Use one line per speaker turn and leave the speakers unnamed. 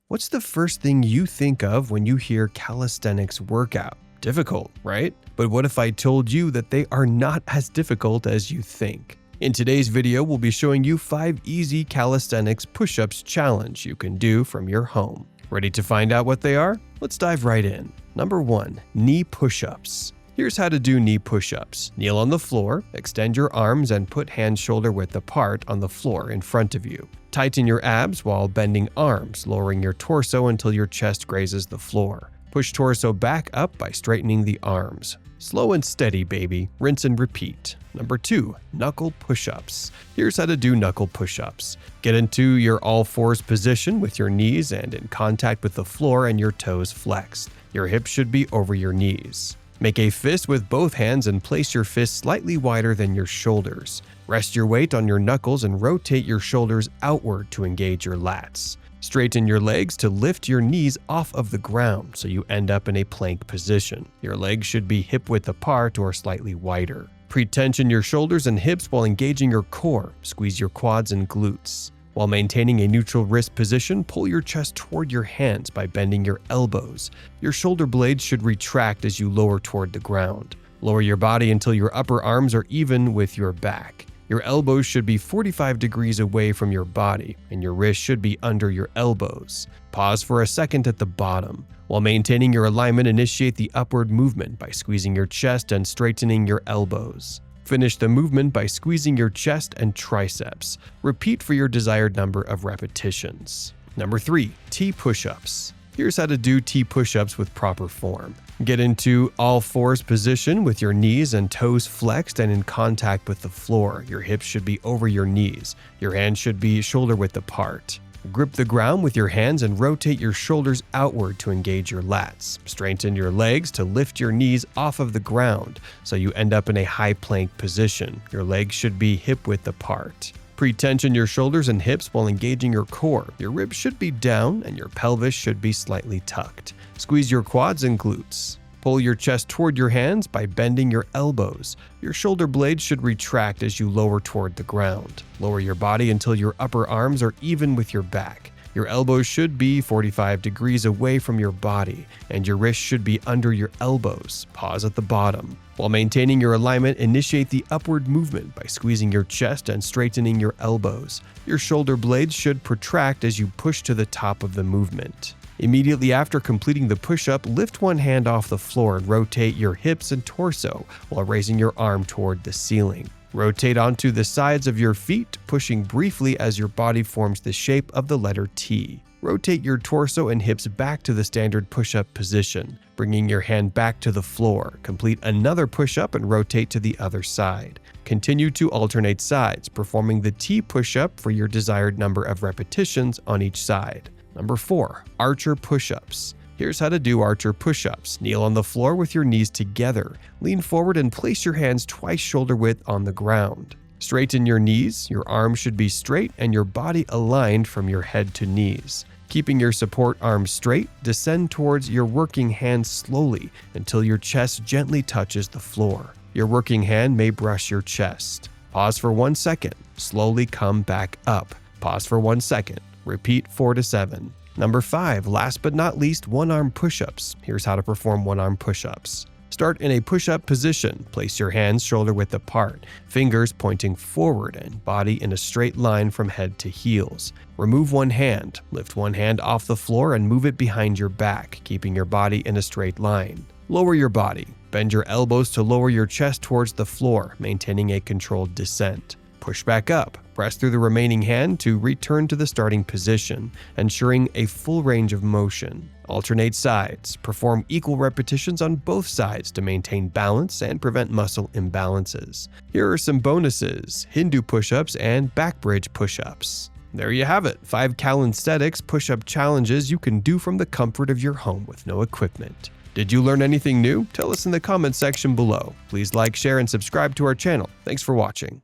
What's the first thing you think of when you hear calisthenics workout? Difficult, right? But what if I told you that they are not as difficult as you think? In today's video, we'll be showing you 5 easy calisthenics push-ups challenge you can do from your home. Ready to find out what they are? Let's dive right in. Number 1. Knee push-ups. Here's how to do knee push-ups. Kneel on the floor, extend your arms and put hands shoulder width apart on the floor in front of you. Tighten your abs while bending arms, lowering your torso until your chest grazes the floor. Push torso back up by straightening the arms. Slow and steady, baby. Rinse and repeat. Number 2. Knuckle push-ups. Here's how to do knuckle push-ups. Get into your all-fours position with your knees and in contact with the floor and your toes flexed. Your hips should be over your knees. Make a fist with both hands and place your fist slightly wider than your shoulders. Rest your weight on your knuckles and rotate your shoulders outward to engage your lats. Straighten your legs to lift your knees off of the ground so you end up in a plank position. Your legs should be hip-width apart or slightly wider. Pre-tension your shoulders and hips while engaging your core. Squeeze your quads and glutes. While maintaining a neutral wrist position, pull your chest toward your hands by bending your elbows. Your shoulder blades should retract as you lower toward the ground. Lower your body until your upper arms are even with your back. Your elbows should be 45 degrees away from your body, and your wrists should be under your elbows. Pause for a second at the bottom. While maintaining your alignment, initiate the upward movement by squeezing your chest and straightening your elbows. Finish the movement by squeezing your chest and triceps. Repeat for your desired number of repetitions. Number 3. T push-ups. Here's how to do T push-ups with proper form. Get into all-fours position with your knees and toes flexed and in contact with the floor. Your hips should be over your knees. Your hands should be shoulder-width apart. Grip the ground with your hands and rotate your shoulders outward to engage your lats. Straighten your legs to lift your knees off of the ground so you end up in a high plank position. Your legs should be hip-width apart. Pre-tension your shoulders and hips while engaging your core. Your ribs should be down and your pelvis should be slightly tucked. Squeeze your quads and glutes. Pull your chest toward your hands by bending your elbows. Your shoulder blades should retract as you lower toward the ground. Lower your body until your upper arms are even with your back. Your elbows should be 45 degrees away from your body, and your wrists should be under your elbows. Pause at the bottom. While maintaining your alignment, initiate the upward movement by squeezing your chest and straightening your elbows. Your shoulder blades should protract as you push to the top of the movement. Immediately after completing the push-up, lift one hand off the floor and rotate your hips and torso while raising your arm toward the ceiling. Rotate onto the sides of your feet, pushing briefly as your body forms the shape of the letter T. Rotate your torso and hips back to the standard push-up position, bringing your hand back to the floor. Complete another push-up and rotate to the other side. Continue to alternate sides, performing the T push-up for your desired number of repetitions on each side. Number 4. Archer push-ups. Here's how to do archer push-ups. Kneel on the floor with your knees together. Lean forward and place your hands twice shoulder width on the ground. Straighten your knees. Your arms should be straight and your body aligned from your head to knees. Keeping your support arms straight, descend towards your working hand slowly until your chest gently touches the floor. Your working hand may brush your chest. Pause for 1 second. Slowly come back up. Pause for 1 second. Repeat 4 to 7. Number 5. Last but not least, one-arm push-ups. Here's how to perform one-arm push-ups. Start in a push-up position. Place your hands shoulder-width apart, fingers pointing forward and body in a straight line from head to heels. Remove one hand. Lift one hand off the floor and move it behind your back, keeping your body in a straight line. Lower your body. Bend your elbows to lower your chest towards the floor, maintaining a controlled descent. Push back up. Press through the remaining hand to return to the starting position, ensuring a full range of motion. Alternate sides. Perform equal repetitions on both sides to maintain balance and prevent muscle imbalances. Here are some bonuses: Hindu push-ups and back bridge push-ups. There you have it, 5 calisthenics push-up challenges you can do from the comfort of your home with no equipment. Did you learn anything new? Tell us in the comments section below. Please like, share, and subscribe to our channel. Thanks for watching.